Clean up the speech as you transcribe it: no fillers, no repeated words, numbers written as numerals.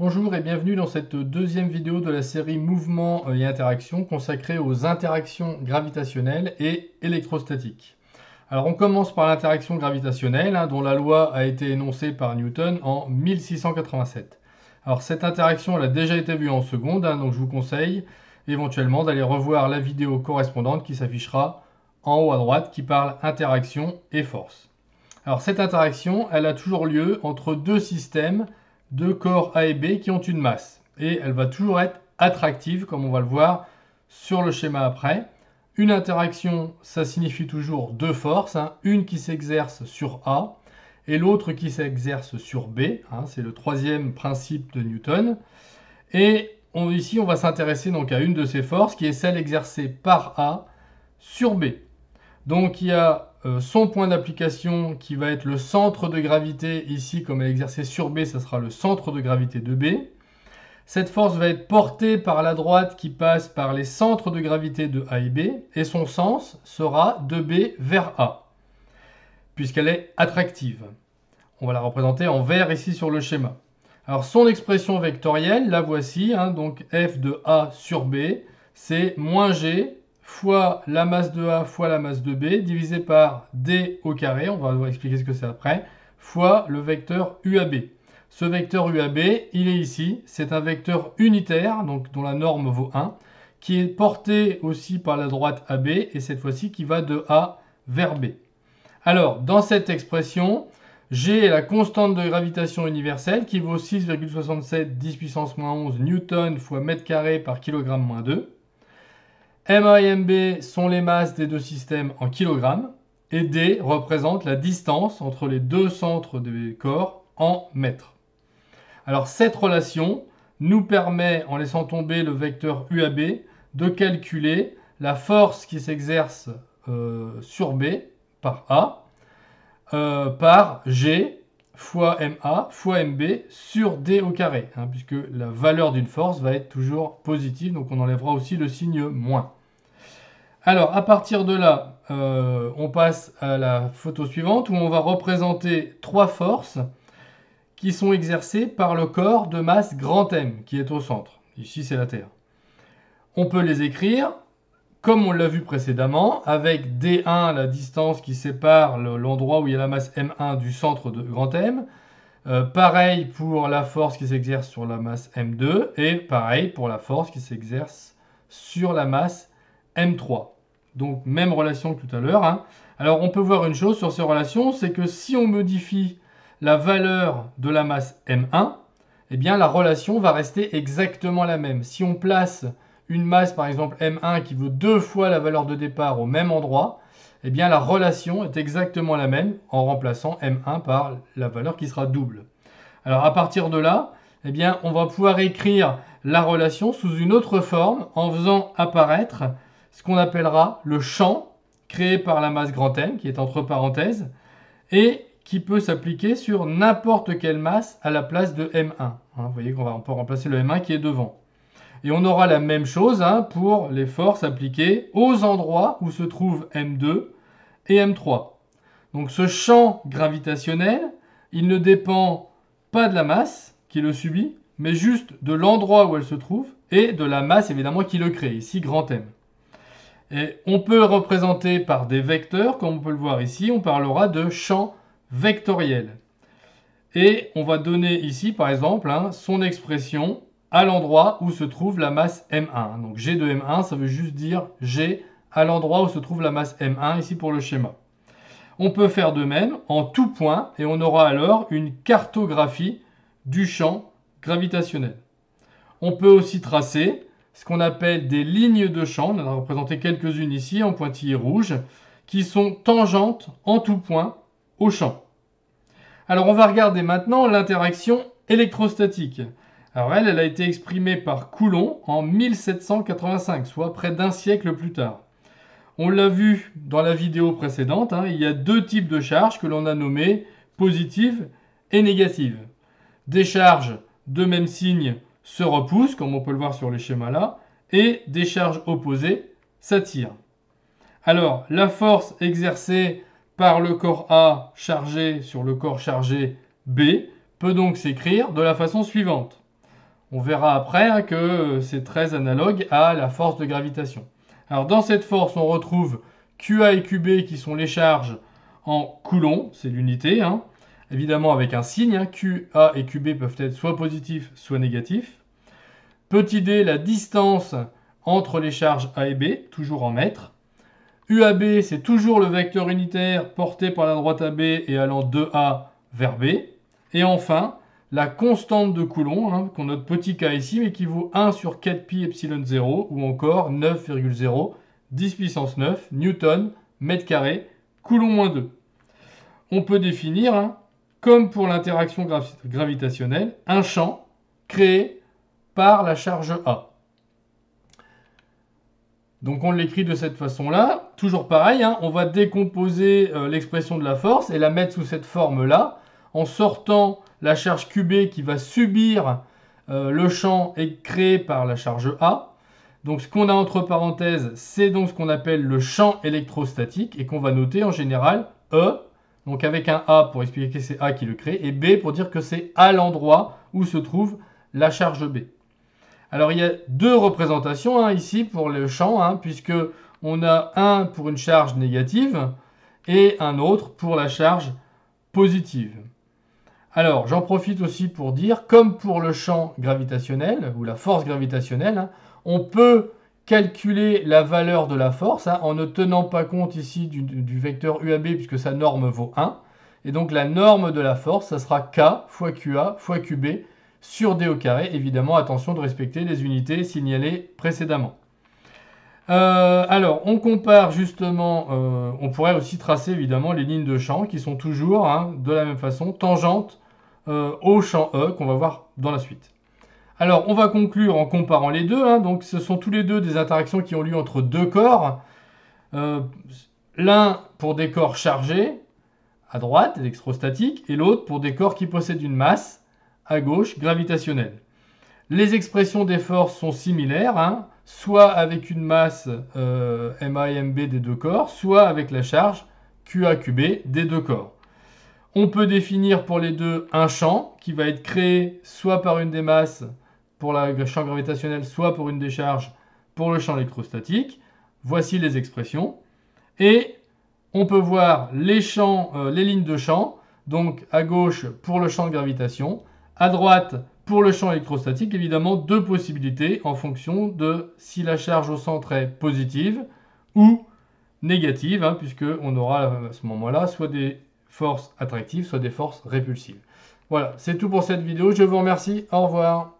Bonjour et bienvenue dans cette deuxième vidéo de la série Mouvements et interactions consacrée aux interactions gravitationnelles et électrostatiques. Alors on commence par l'interaction gravitationnelle dont la loi a été énoncée par Newton en 1687. Alors cette interaction elle a déjà été vue en seconde, donc je vous conseille éventuellement d'aller revoir la vidéo correspondante qui s'affichera en haut à droite qui parle interaction et force. Alors cette interaction elle a toujours lieu entre deux systèmes deux corps A et B qui ont une masse. Et elle va toujours être attractive, comme on va le voir sur le schéma après. Une interaction, ça signifie toujours deux forces, une qui s'exerce sur A et l'autre qui s'exerce sur B. C'est le troisième principe de Newton. Et ici, on va s'intéresser donc à une de ces forces qui est celle exercée par A sur B. Donc il y a son point d'application qui va être le centre de gravité. Ici, comme elle est exercée sur B, ça sera le centre de gravité de B. Cette force va être portée par la droite qui passe par les centres de gravité de A et B. Et son sens sera de B vers A, puisqu'elle est attractive. On va la représenter en vert ici sur le schéma. Alors son expression vectorielle, la voici. Donc f de A sur B, c'est moins G fois la masse de A fois la masse de B, divisé par D au carré, on va expliquer ce que c'est après, fois le vecteur UAB. Ce vecteur UAB, il est ici, c'est un vecteur unitaire, donc dont la norme vaut 1, qui est porté aussi par la droite AB, et cette fois-ci qui va de A vers B. Alors, dans cette expression, G est la constante de gravitation universelle qui vaut 6,67 10 puissance moins 11 newton fois mètre carré par kilogramme moins 2. MA et MB sont les masses des deux systèmes en kilogrammes et D représente la distance entre les deux centres des corps en mètres. Alors cette relation nous permet, en laissant tomber le vecteur UAB, de calculer la force qui s'exerce sur B par A par G fois MA fois MB sur D au carré, puisque la valeur d'une force va être toujours positive, donc on enlèvera aussi le signe moins. Alors, à partir de là, on passe à la photo suivante où on va représenter trois forces qui sont exercées par le corps de masse grand M qui est au centre. Ici, c'est la Terre. On peut les écrire comme on l'a vu précédemment, avec D1, la distance qui sépare l'endroit où il y a la masse M1 du centre de grand M. Pareil pour la force qui s'exerce sur la masse M2 et pareil pour la force qui s'exerce sur la masse M3. Donc même relation que tout à l'heure. Alors on peut voir une chose sur ces relations, c'est que si on modifie la valeur de la masse M1, eh bien la relation va rester exactement la même. Si on place une masse par exemple M1 qui vaut 2 fois la valeur de départ au même endroit, eh bien la relation est exactement la même en remplaçant M1 par la valeur qui sera double. Alors à partir de là, eh bien, on va pouvoir écrire la relation sous une autre forme en faisant apparaître ce qu'on appellera le champ créé par la masse grand M, qui est entre parenthèses, et qui peut s'appliquer sur n'importe quelle masse à la place de M1. Vous voyez qu'on peut remplacer le M1 qui est devant. Et on aura la même chose pour les forces appliquées aux endroits où se trouvent M2 et M3. Donc ce champ gravitationnel, il ne dépend pas de la masse qui le subit, mais juste de l'endroit où elle se trouve et de la masse évidemment qui le crée, ici grand M. Et on peut le représenter par des vecteurs, comme on peut le voir ici, on parlera de champ vectoriel. Et on va donner ici par exemple son expression à l'endroit où se trouve la masse M1. Donc G de M1, ça veut juste dire G à l'endroit où se trouve la masse M1, ici pour le schéma. On peut faire de même en tout point et on aura alors une cartographie du champ gravitationnel. On peut aussi tracer ce qu'on appelle des lignes de champ, on en a représenté quelques-unes ici en pointillés rouges, qui sont tangentes en tout point au champ. Alors on va regarder maintenant l'interaction électrostatique. Alors elle a été exprimée par Coulomb en 1785, soit près d'un siècle plus tard. On l'a vu dans la vidéo précédente, il y a deux types de charges que l'on a nommées positives et négatives. Des charges de même signe se repoussent, comme on peut le voir sur les schémas là, et des charges opposées s'attirent. Alors, la force exercée par le corps A chargé sur le corps chargé B peut donc s'écrire de la façon suivante. On verra après hein, que c'est très analogue à la force de gravitation. Alors dans cette force, on retrouve QA et QB qui sont les charges en coulombs, c'est l'unité, hein. Évidemment avec un signe, hein. QA et QB peuvent être soit positifs, soit négatifs. Petit d, la distance entre les charges A et B, toujours en mètres. UAB, c'est toujours le vecteur unitaire porté par la droite AB et allant de A vers B. Et enfin, la constante de Coulomb, hein, qu'on note petit k ici, mais qui vaut 1 sur 4 pi epsilon 0, ou encore 9,0, 10 puissance 9, newton, mètre carré, Coulomb moins 2. On peut définir, hein, comme pour l'interaction gravitationnelle, un champ créé par la charge A. Donc on l'écrit de cette façon-là. Toujours pareil, hein, on va décomposer l'expression de la force et la mettre sous cette forme-là, en sortant la charge QB qui va subir le champ créé par la charge A. Donc ce qu'on a entre parenthèses, c'est donc ce qu'on appelle le champ électrostatique et qu'on va noter en général E, donc avec un A pour expliquer que c'est A qui le crée, et B pour dire que c'est à l'endroit où se trouve la charge B. Alors il y a deux représentations hein, ici pour le champ, hein, puisque on a un pour une charge négative et un autre pour la charge positive. Alors j'en profite aussi pour dire, comme pour le champ gravitationnel ou la force gravitationnelle, hein, on peut calculer la valeur de la force hein, en ne tenant pas compte ici du vecteur UAB puisque sa norme vaut 1. Et donc la norme de la force, ça sera K fois QA fois QB sur d au carré. Évidemment, attention de respecter les unités signalées précédemment. Alors, on compare justement, on pourrait aussi tracer évidemment les lignes de champ qui sont toujours hein, de la même façon tangentes au champ E qu'on va voir dans la suite. Alors, on va conclure en comparant les deux. Hein, donc, ce sont tous les deux des interactions qui ont lieu entre deux corps. L'un pour des corps chargés à droite, électrostatique, et l'autre pour des corps qui possèdent une masse à gauche, gravitationnelle. Les expressions des forces sont similaires, hein, soit avec une masse MA et MB des deux corps, soit avec la charge QA-QB des deux corps. On peut définir pour les deux un champ qui va être créé soit par une des masses pour le champ gravitationnel, soit pour une des charges pour le champ électrostatique. Voici les expressions. Et on peut voir les lignes de champ, donc à gauche pour le champ de gravitation, à droite pour le champ électrostatique, évidemment deux possibilités en fonction de si la charge au centre est positive ou négative, hein, puisqu'on aura à ce moment-là soit des forces attractives, soit des forces répulsives. Voilà, c'est tout pour cette vidéo. Je vous remercie. Au revoir.